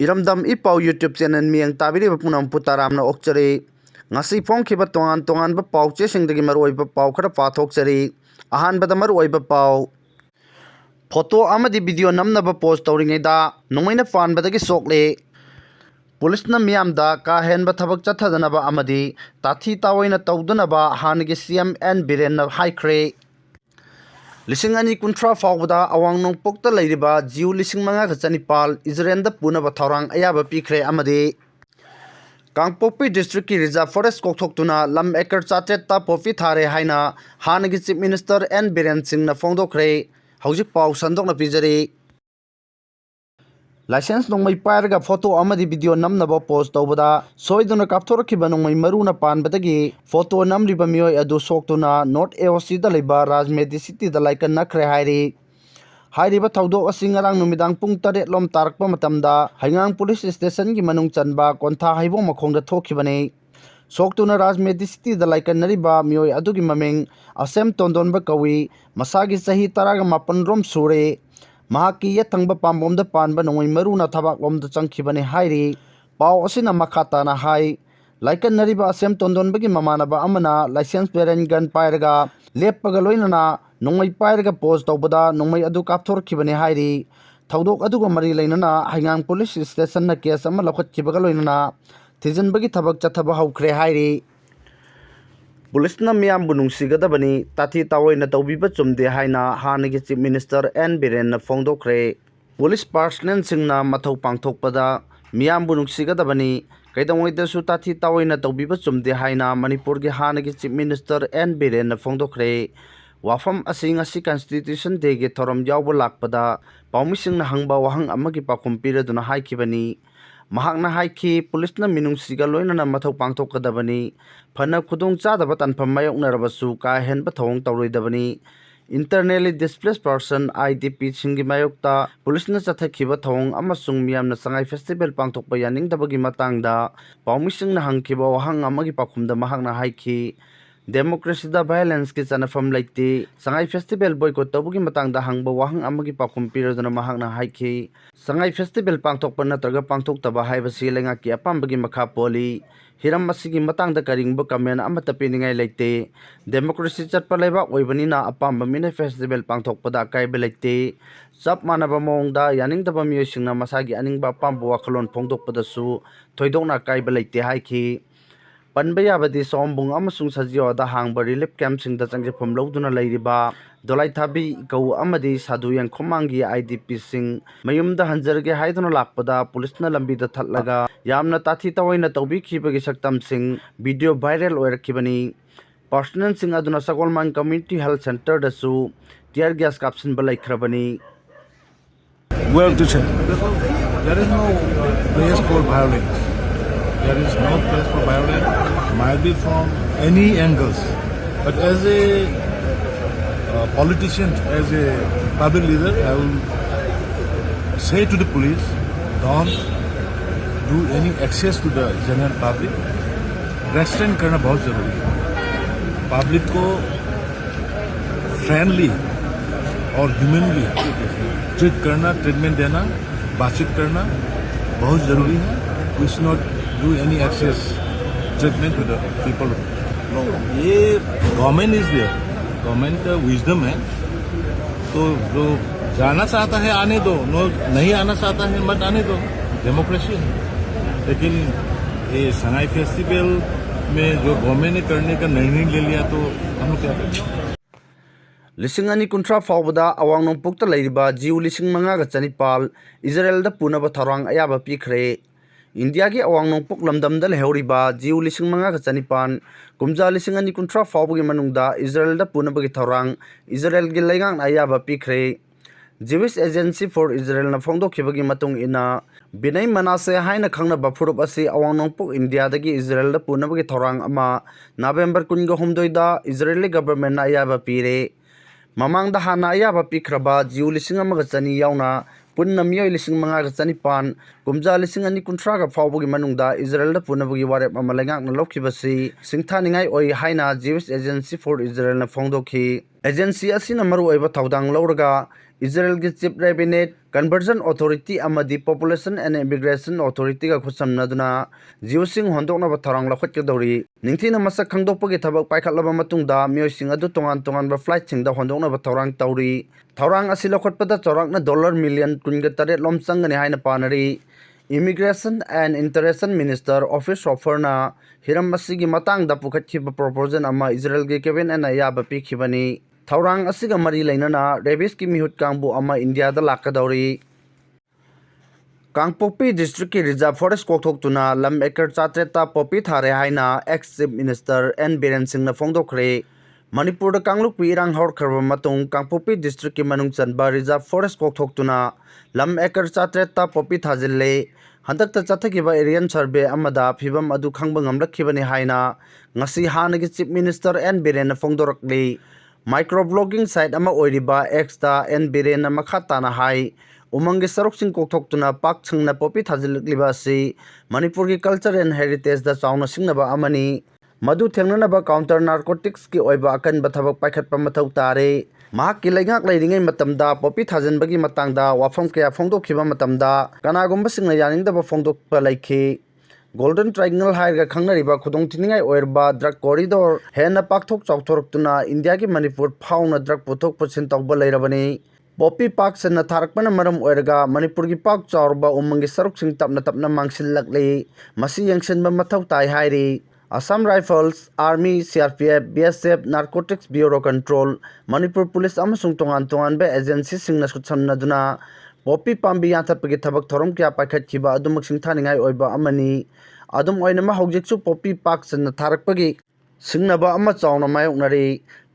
इरमदम इपाउ YouTube channel मियंग ताबिरिबा पुनम पुतारामना ओक्चरी ngasi phongkhiba tongan tongan ba pauche singdagi maroiba pau khara pathokchari ahanbada maroiba pau photo amadi video namnaba post tawringaida nongaina panbadagi sokle police na miyamda ka henba thabak chathadanaba amadi tathi tawaina tawdanaba hanagi CM N Biren na haikhre लिसिंग अनि कुंथ्रा फावदा अवांग नोंगपोकता लैरिबा जिउ लिसिंग मंगा का चनिपाल इजरेंदा पुनबा थौरांग अयाबा पीखरे अमदे कांगपोकपी डिस्ट्रिक्ट की रिजर्व फॉरेस्ट कोकथोक्तुना लम एकर चाटेता पोफी थारे हाइना हानगी chief minister N Biren Singh ना फोंदोखरे हौजिक पाउ संदोकना पिजरी लाइसेंस नोंमई पायरगा फोटो अमदी वीडियो नमनबा पोस्ट तौबदा सोइदुना कापथोरखिबा नोंमई मरुना पानबदगी फोटो नमरिबा मियोय अदु सोक्तुना नॉर्थ एओसी दा लेबा राजमेदी सिटी दा लाइकन नखरे हाइरी हाइरिबा थौदोक असि ngarang नुमिदांग पुंग 8 लोम तारकपा मतमदा हाइंगांग पुलिस स्टेशन की मनुंग चनबा कोंथा हाइबो मखोंगदा थोखिबने सोक्तुना राजमेदी सिटी दा लाइकन नरिबा मियोय अदुगी ममिंग असेम तोंदोनबा कवी मसागी सही 15 रोम सुरे महाकी यथंगबा पाम्बोमदा पानबा नोंगै मरुना थबाक लोमदा चंखिबने हाइरी पाव असिना मखाताना हाइ लाइकन नरिबा असेम तोंदोनबगी ममानबा अमना लाइसेंस पेरेन गन पायरगा लेपपगा लोइनना नोंगै पायरगा पोस्ट तौबदा नोंगै अदु कापथोरखिबने हाइरी थौदोक अदुगा मरी लेनना हाइंगांग पुलिस स्टेशन ना केस अमा लखतखिबगा लोइनना थिजनबगी थबक चथबा हौख्रे हाइरी पुलिस ना मियाम बुनुंगसिगदबनी ताथी तावैना तौबीबा चुमदे हाइना हानगी चीफ मिनिस्टर एन बिरेन ना फोंदोखरे पुलिस पर्सनल सिंगना मथौ पांगथोकपदा मियाम बुनुंगसिगदबनी कैदंगैदसु ताथी तावैना तौबीबा चुमदे हाइना मणिपुर की हानगी चीफ मिनिस्टर एन बिरेन ना फोंदोखरे वाफम असी कॉन्स्टिट्यूशन डे के थोरम यावबा लाकपदा पाउमिसिंगना हंगबा वहंग अमगी पाखुम पिरदुना हाइखिबनी महाकना हाइखि पुलिसना मिनुंगसिगा लोइनना मथौ पांगथोकदबनी फना खुदोंग चादबा तनफम मायोकनरबसु का हेनबा थौंग तौरोइदबनी इंटरनली डिस्प्लेस पर्सन IDP सिंगी मायोकता पुलिसना चथखिबा थौंग अमसुंग मियामना संगाई फेस्टिवल पांगथोकपा यानिंगदबगी मतंगदा पाउमिसिंगना हंगखिबा वहंग अमगी पाखुमदा महाकना हाइखि डेमोक्रेसी दा वायलेंस की चनफम लेते संगाई फेस्टिवल बॉयकॉट तबुगी मतंगदा हंगबा वहंग अमगी पाखुम पिरदुना महाकना हाइखि संगाई फेस्टिवल पांगथोकपा नत्रगा पांगथोकतबा हाइबसी लेंगा की अपाम्बगी मखा पोली हिरम असिगी मतंगदा करिंगबा कमेंट अमता पिनिंगाई लेते डेमोक्रेसी चटपा लेबाक ओइबनिना अपाम्बा मिने फेस्टिवल पांगथोकपदा अकाइबा लेते चप मानबा मओंगदा यानिंगदबा मियोइसिंगना मसागी अनिंगबा अपाम्बा वाखलोन फोंदोकपदसु थोइदोकना अकाइबा लेते हाइखि पनबा याबदी सोमबुंग अमसुंग सजियोदा हांगबा रिलीफ कैंपसिंगदा चंगजेफम लौदुना लैरिबा दोलाइथाबी कौ अमदी साधुयंग खोमांगी IDP सिंग मयुमदा हंजरगे हाइदुना लाकपदा पुलिसना लंबीदा थटलगा यामना ताथी तवैना तौबीखिबगी सक्तम सिंग वीडियो वायरल ओइरखिबनी पर्सनल सिंग अदुना सगोलमान कम्युनिटी हेल्थ सेंटर दसु टियर गैस काप्सिन बलाइखरबनी Well, to say, there is no place for violence. There is no place for violence, might be from any angles. But as a politician, as a public leader, I will say to the police, don't do any access to the general public. Restraint करना बहुत जरूरी है. Public को friendly और humanly treat करना, treatment देना, बातचीत करना बहुत जरूरी है. We should not do any access treatment to the people. No, ये गवर्नमेंट इज देयर, गवर्नमेंट का विजडम है. तो जो जाना चाहता है आने दो, नो नहीं आना चाहता है मत आने दो, डेमोक्रेसी है. लेकिन ये संगाई फेस्टिवल में जो गवर्नमेंट ने करने का निर्णय ले लिया तो हम लोग क्या करें. लिसिंग अनि कुंथ्रा फावदा अवांग नोंगपोकता लैरिबा जिउ लिसिंग मंगा का चनिपाल इजराइल दा पुनबा थौरांग अयाबा पीखरे इंडिया की अवांग नोंगपोक लमदमदा लेहौरिबा जिउ लिसिंग मंगा का चनिपान कुमजा लिसिंग अनि कुंथ्रा फावबगी मनुंगदा इजराइल दा पुनबगी थौरांग इजराइल की लैगांग अयाबा पीखरे जीविश एजेंसी फॉर इजराइल ना फोंदोखिबगी मतुंग इना बिनय मनासे हाइना खंगनबा फुरुप असी अवांग नोंगपोक इंडिया दगी इजराइल दा पुनबगी थौरांग अमा नवंबर 19 दा इजराइली गवर्नमेंट ना अयाबा पीरे ममांगदा हाना अयाबा पीखरबा जिउ लिसिंग अमगा चनी यावना पुन्ना मियोय लिसिंग मंगा चनिपान कुमजा लिसिंग अनि कुंथ्रागा फावबगी मनुंगदा इजराइल दा पुनबगी वारेप अमा लैंगाकना लौखिबसी सिंथानिंगाई ओइ हाइना जीविश एजेंसी फॉर इजराइल ना फोंदोखि एजेंसी असिना मरु ओइबा थौदांग लौरगा इजराइल की चीफ कैबिनेट कन्वर्जन अथॉरिटी अमदी पॉपुलेशन एंड इमिग्रेशन अथॉरिटी का खुसमनदुना जिउसिंग होंदोकनब थौरांग लखटगदौरी निंथीना मसक खंगदोकपगी थबक पाइखटलब मतुंगदा मियोइसिंग अदु तोंगान तोंगानबा फ्लाइटसिंगदा होंदोकनब थौरांग तौरी थौरांग असि लखटपदा चौराकना $1 मिलियन 28 लोम चंगने हाइना पानरी immigration and interaction minister office ऑफरना हिरम असिगी मतंगदा पुखटखिबा प्रोपोजल अमा इजराइल की कैबिनेटना याबा पिखिबनी थौरांग असिगा मरी लेनना रेबिस की मिहुत कांगबु अमा इंडिया दा लाकदौरी कांगपोपी डिस्ट्रिक्ट की रिजर्व फॉरेस्ट कोथोक्तुना लम एकर 400 पॉपी थारे हाइना ex chief minister N Biren Singh फोंदोखरे मणिपुर कांगलुपी इरांग हौरखरबा मतुंग कांगपोपी डिस्ट्रिक्ट की मनुंग चनबा रिजर्व फॉरेस्ट कोथोक्तुना लम एकर 400 पॉपी थाजिल्ले हंदकता चथगिबा एरियन सर्वे अमदा फिबम अदु खंगबा ngamlakkhibani haina ngasi hanagi chief minister N Biren फोंदोरकले माइक्रोब्लॉगिंग साइट अमा ओइरिबा एक्स दा एन बीरेन मखा ताना हाई उमंग सरुकसिंग कोथोक्तुना पाक छंगना पॉपी थाजिलकलिबा असि मणिपुर की कल्चर एंड हेरिटेज दा चावना सिंगनबा अमनी मधु थेंगननबा काउंटर नार्कोटिक्स की ओइबा अकनबा थबक पाइखटपा मथौ तारे महाक की लेगाक लेरिङै मतमदा पॉपी थाजिनबगी मतंगदा वाफम कया फोंदोखिबा मतमदा कनागुम्बा सिंगना यानिंगदबा फोंदोकपा लाइखि गोल्डन ट्रायंगल हाइरगा खंगनरिबा खुदोंथिनिङै ओइरबा ड्रग कॉरिडोर हेना पाकथोक चौथोरक्तुना इंडिया की मणिपुर फाउना ड्रग पुथोक पुछिन तौबा लेरबनी पॉपी पार्क से थारकपन मरम ओइरगा मणिपुर की पाक चौरबा उमंगी सरुकसिंग तपना तपना मांगसिललकले मसी यंगसिनबा मथौ ताई हाइरी Assam rifles army CRPF BSF narcotics bureau control Manipur police अमसुंग तोंगान तोंगानबा एजेंसी सिंगना सुसमनदुना पॉपी पाम्बी याथपगी थबक थोरम क्या पाइखटखिबा अदुमक सिंथानिङै ओइबा अमनी अदुम ओइनमा हौजिकसु पॉपी पार्क से थारकपगी सिंगनबा अमा चावना मायोकनरी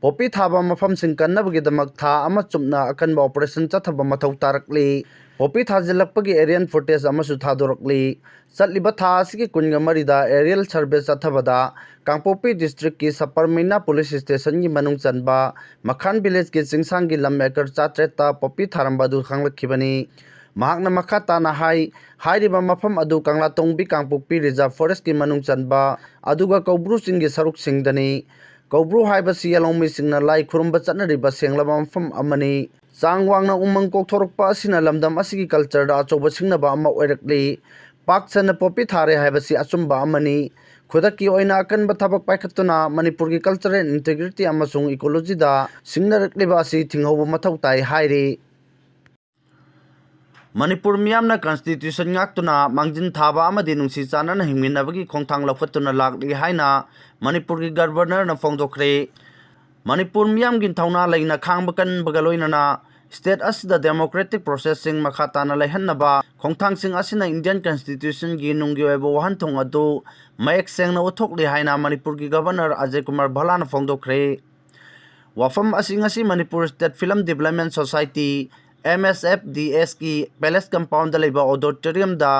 पॉपी थाबा मफम सिंग कन्नबगीदमक था अमा Chumna अकनबा operation चथबा मथौ तारकली Poppy थाजिलकपगी Ariane footage अमसु थादोरकली चटलिबा था असि कुनगा मरिदा एरियल सर्वे चथबदा कांगपोपी डिस्ट्रिक्ट की सपरमीना पुलिस स्टेशन की मनुंग चनबा मखान विलेज की चिंगसांग की लम एकर 400 पॉपी थारंबादु खंगलखिबनी महाकना मखा ताना हाइरिबा मफम अदु कांगलातोंगबी कांगपोपी रिजर्व फॉरेस्ट की मनुंग चनबा अदुगा कौब्रू सिंग की सरुक सिंगदनी कौब्रू हाइबसी यलोंमी सिंगना लाई खुरुंबा चनरिबा सेंगलबा मफम अमनी चांग वांगना उमंग कोकथोरकपा असिना लमदम असिगी कल्चर दा अचौबा सिंगनबा अमा ओइरकली पाक सन पॉपी थारे हाइबसी अचुंबा अमनी खुदकी ओइना अकनबा थबक पाइखतुना मणिपुर की कल्चरल इंटीग्रिटी अमसुंग इकोलॉजी दा सिंगनरकलिबा असि थिंगहौबा मथौ ताई हाइरी मणिपुर मियामना कॉन्स्टिट्यूशन गाक्तुना मांगजिन थाबा अमदि नुंसी चानना हिंमिनबगी खोंथांग लखतुना लागली हाइना मणिपुर की गवर्नर न फोंदोखरे मणिपुर मियाम की थौना लेना खांब कनबगा लोइनना स्टेट असिदा डेमोक्रेटिक प्रोसेसिंग मखा ताना लेहन्नबा खोंथांगसिंग असिना इंडियन कॉन्स्टिट्यूशन की नुंगी ओइबा वहानथोंग अदु मयेक सेंगना उथोकली हाइना मणिपुर की गवर्नर अजय कुमार भलाना फोंदोखरे वाफम असिंगसी Manipur state film development society MSFDS की पैलेस कंपाउंड लेबा ऑडिटोरियम दा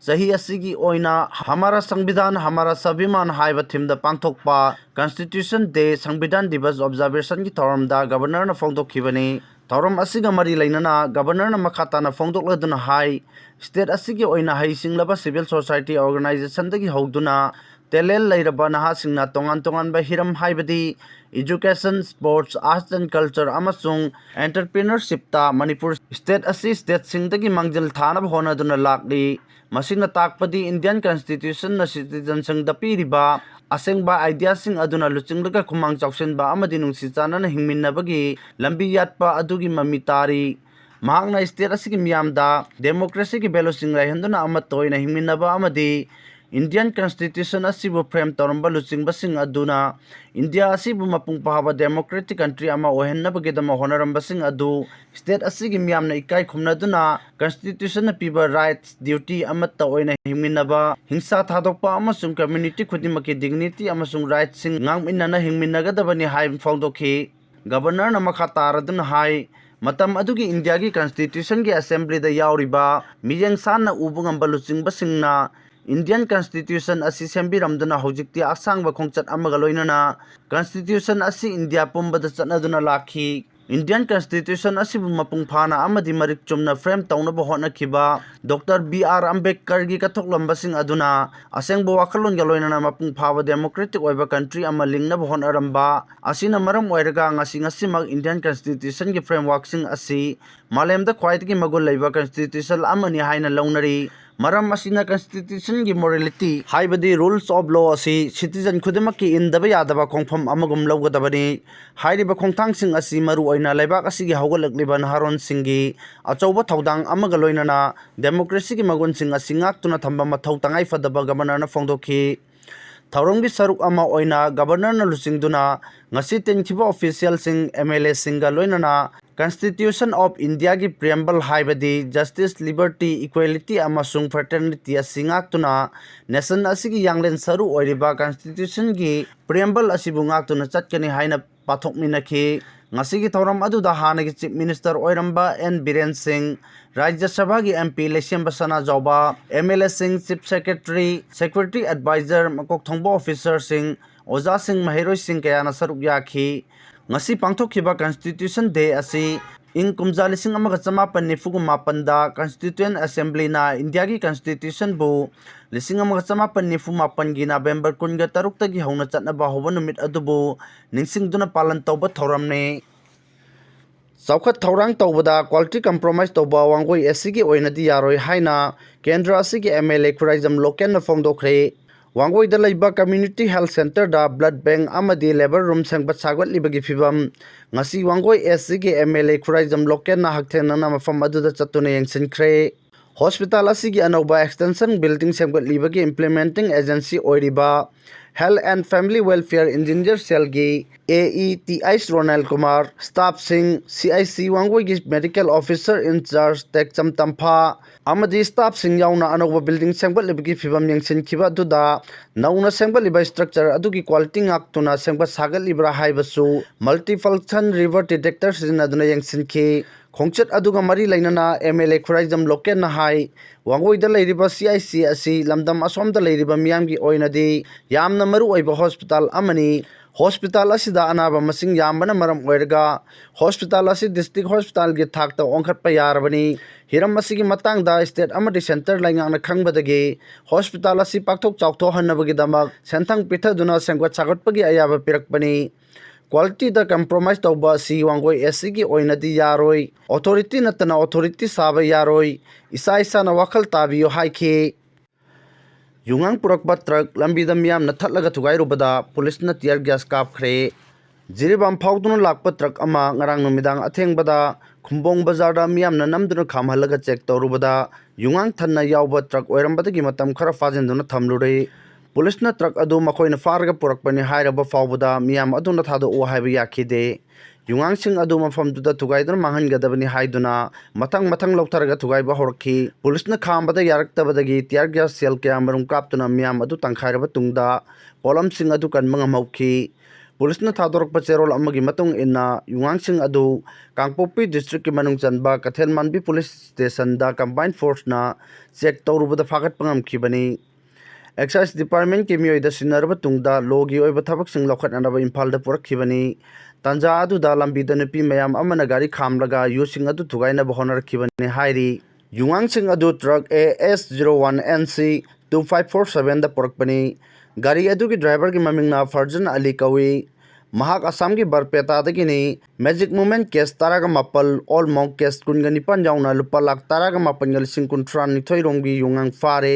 सही असिगी ओइना हमारा संविधान हमारा स्वाभिमान हाइबा थीम दा पांथोकपा कॉन्स्टिट्यूशन डे संविधान दिवस ऑब्जर्वेशन की थौरम दा गवर्नर न फोंदोखिबनी थौरम असिगा मरी लेनना गवर्नर न मखाताना फोंदोकलदुना हाई स्टेट असिगी ओइना हाइसिंगलबा सिविल सोसाइटी ऑर्गेनाइजेशन दगी हौदुना टेलेंट लेरबा नहासिंगना तोंगान तोंगानबा हिरम हाइबदी education sports arts and culture अमसुंग एंटरप्रेन्योरशिप ता मणिपुर स्टेट असी स्टेट सिंगदगी मांगजिल थानब होनदुना लागली मसिना ताकपदी इंडियन कॉन्स्टिट्यूशन न सिटीजन संगदा पीरिबा असेंगबा आइडिया सिंग अदुना लुचिंगलगा खुमांग चावसिनबा अमदि नुंसी चानना हिंमिनबगी लंबी यातपा अदुगी ममी तारी महांगना स्टेट असिगी मियामदा डेमोक्रेसी की वैल्यूसिंग लाइहंदुना अमत तोइना हिंमिनबा अमदि इंडियन कॉन्स्टिट्यूशन असिबु फ्रेम तौरंबा लुचिंगबसिंग अदुना इंडिया असिबु मपुंग पाबा डेमोक्रेटिक कंट्री अमा ओहेन्नबगेदमा होनरंबसिंग अदु स्टेट असिगी मियामना इकाई खुमनदुना कॉन्स्टिट्यूशन पीबा राइट्स ड्यूटी अमत्ता ओइना हिंमिनबा हिंसा थादोकपा अमसुंग कम्युनिटी खुदिमकी डिग्निटी अमसुंग राइट्स सिंग ngang हिंमिनगदबनी हाइ फोंदोखि गवर्नर न मखा तारदुना हाइ मतम अदुगी इंडिया की कॉन्स्टिट्यूशन की असेंबली दा यावरिबा मियंग सानना उबुगंबा लुचिंगबसिंगना इंडियन कॉन्स्टिट्यूशन असी सेंबिरमदुना हौजिक्ति आसांगबा खोंचत अमगा लोइनना कॉन्स्टिट्यूशन असी इंडिया पुंबदा चतनदुना लाखी इंडियन कॉन्स्टिट्यूशन असिबु मपुंग फाना अमदि Marik Chumna frame तौनबा होटनाखिबा doctor B R. Ambedkar की कथोकलंबसिंग अदुना असेंगबो वाखलोनगा लोइनना मपुंग फाबा डेमोक्रेटिक ओइबा कंट्री अमा लिंगनबा होटनारंबा असिना मरम ओइरगा ngasimak इंडियन कॉन्स्टिट्यूशन की फ्रेमवर्क सिंग असि मालेमदा ख्वाइदगी मगुल लैबा कॉन्स्टिट्यूशन अमनि हाइना लौनरी मरम असिना कॉन्स्टिट्यूशन की मोरालिटी हाइबदी रूल्स ऑफ लॉ असि सिटीजन खुदमकी इनदबा यादबा खोंगफम अमगुम लौगदबनी हाइरिबा खोंगथांगसिंग असि मरु ओइना लैबाक असिगी हौगलकलिबा नहारोनसिंगी अचौबा थौदांग अमगा लोइनना डेमोक्रेसी की मगुनसिंग असि ngaktuna थंबा मथौ तंगाई फदबा गवर्नरना फोंदोखी थौरंगी सरुक अमा ओइना गवर्नरना लुचिंगदुना ngasi तेनखिबा ऑफिशियल सिंग एमएलए सिंगा लोइनना कॉन्स्टिट्यूशन ऑफ इंडिया की प्रियम्बल हाइबदी जस्टिस लिबर्टी इक्वालिटी अमसुंग फ्रेटर्निटी असि ngaktuna नेशन असिगी यांगलेन सरु ओइरिबा कॉन्स्टिट्यूशन की प्रियम्बल असिबु ngaktuna चटकनी हाइना पाथोकमिनखी ngasi थौरम अदुदा हानगी चीफ मिनिस्टर ओइरंबा एन बीरेन सिंह राज्य सभा की एमपी लेसेंबा सना जौबा एमएलए सिंह चीफ सेक्रेटरी एडवाइजर मकोक थोंबा ऑफिसर सिंह ओजा सिंह महेरोय सिंह कयाना सरुक याखी ngasi पांथोखिबा कॉन्स्टिट्यूशन डे असि इंग कुमजा लिसिंग अमगा चमापन निफुगु मापनदा कॉन्स्टिट्यूएंट असेंबली ना इंडिया की कॉन्स्टिट्यूशन बु लिसिंग अमगा चमापन निफु मापन की नवेंबर 10 तरुक्तगी हौना चटनबा होबा नुमित अदुबु निंगसिंगदुना पालन तौबा थौरमने चौखत थौरांग तौबदा क्वालिटी कंप्रोमाइज तौबा वांगोई एससी की ओइनदी यारोय हाइना केंद्र असि की एमएलए खुराइजम लोकेन न फोंदोखरे वांगोई द लैबा कम्युनिटी हेल्थ सेंटर दा ब्लड बैंक अमदी लेबर रूम सेंगबत सागवतलिबगी फिबम ngasi वांगोई एससी की एमएलए खुराइजम लोकेन ना हकथेनना मफम अदुदा चतुने यंगसिनख्रे हॉस्पिटल असि की अनौबा एक्सटेंशन बिल्डिंग सेंगबतलिबगी इंप्लीमेंटिंग एजेंसी ओइरिबा health and family welfare engineer cell की AETIs रोनाल कुमार स्टाफ सिंह CIC वांगोई की medical officer incharge Tekcham Tampha अमदी स्टाफ सिंह याउना अनौबा बिल्डिंग सेंगबतलिबगी फिबम यंगसिनखिबा दुदा नौना सेंगबतलिबा स्ट्रक्चर अदुगी क्वालिटी ngaktuna सेंगबत सागतलिब्रा हाइबसु मल्टीफंक्शन रिवर डिटेक्टर सिजनदुना यंगसिनखि खोंगचत अदुगा मरी लैनना एमएलए खुराइजम लोकेन ना हाई वांगोइदा लैरिबा CIC असि लमदम असोमदा लैरिबा मियामगी ओइनदी यामना मरु ओइबा हॉस्पिटल अमनी हॉस्पिटल असिदा अनाबा मसिंग यामबना मरम ओइरगा हॉस्पिटल असि डिस्ट्रिक्ट हॉस्पिटल की थाकता ओंखटपा यारबनी हिरम असिगी मतांगदा स्टेट अमदी सेंटर लाइंगांगना खंगबदगी हॉस्पिटल असि पाकथोक चाउथोहन्नबगीदमक सेंथंग पिथदुना सेंगवत सागतपगी अयाबा पिरकपनी क्वालिटी द कंप्रोमाइज तौबा असि वांगोई एससी की ओइनदी यारोय अथॉरिटी नतना अथॉरिटी साबा यारोय इसा इसाना वाखल ताबियो हाइखी युंगांग पुरकबा ट्रक लंबीदा मियामना थटलगा थुगाइरुबदा पुलिसना टियर गैस कापख्रे जिरिबाम फाउदुना लाकपा ट्रक अमा ngarang नुमिदांग अथेंगबदा खुंबोंग बाजारदा मियामना नमदुना खामहलगा चेक तौरुबदा युंगांग थन्ना यावबा ट्रक ओइरंबदगी मतम खरा फाजिनदुना थमलुरे पुलिसना ट्रक अदु मखोइना फारगा पुरकपनि हाइरबा फावबदा मियाम अदुना थादो हाइबा याखिदे युंगांगसिंग अदु मफमदुदा थुगाइदुना मांहनगदबनि हाइदुना मथंग मथंग लौथरगा थुगाइबा होरखी पुलिसना खामबदा यारक्तबदगी टियर गैस सेल क्या मरुम कापतुना मियाम अदु तंखाइरबा तुंगदा पोलमसिंग अदु कनबंग मौखी पुलिसना थादोरकपा चेरोल अमगी मतुंग इन्ना युंगांगसिंग अदु कांगपोपी डिस्ट्रिक्ट की मनुंग चनबा कथेलमानबी पुलिस स्टेशन दा कंबाइन फोर्स ना चेक तौरुबदा फागतपंगमखिबनी एक्साइज डिपार्टमेंट की मियोइदा सिनरबा तुंगदा लोगी ओइबा थबकसिंग लौखटनबा इम्फालदा पुरखिबनी तंजा अदुदा लंबीदा नुपी मयाम अमना गाड़ी खामलगा युसिंग अदु थुगाइनबा होनरखिबनी हाइरी युंगांगसिंग अदु ट्रक AS01NC 2547 दा पुरकपनी गाड़ी अदुगी ड्राइवर की ममिंगना फर्जन अली कवी महाक असम की बरपेटादगिनी मैजिक मूवमेंट केस तारागा मापल ऑल मॉक केस कुनगनिपन जाउना लुपा लाख तारागा मापन गलिसिंग कुंट्रान निथोई रोंगी युंगांग फारे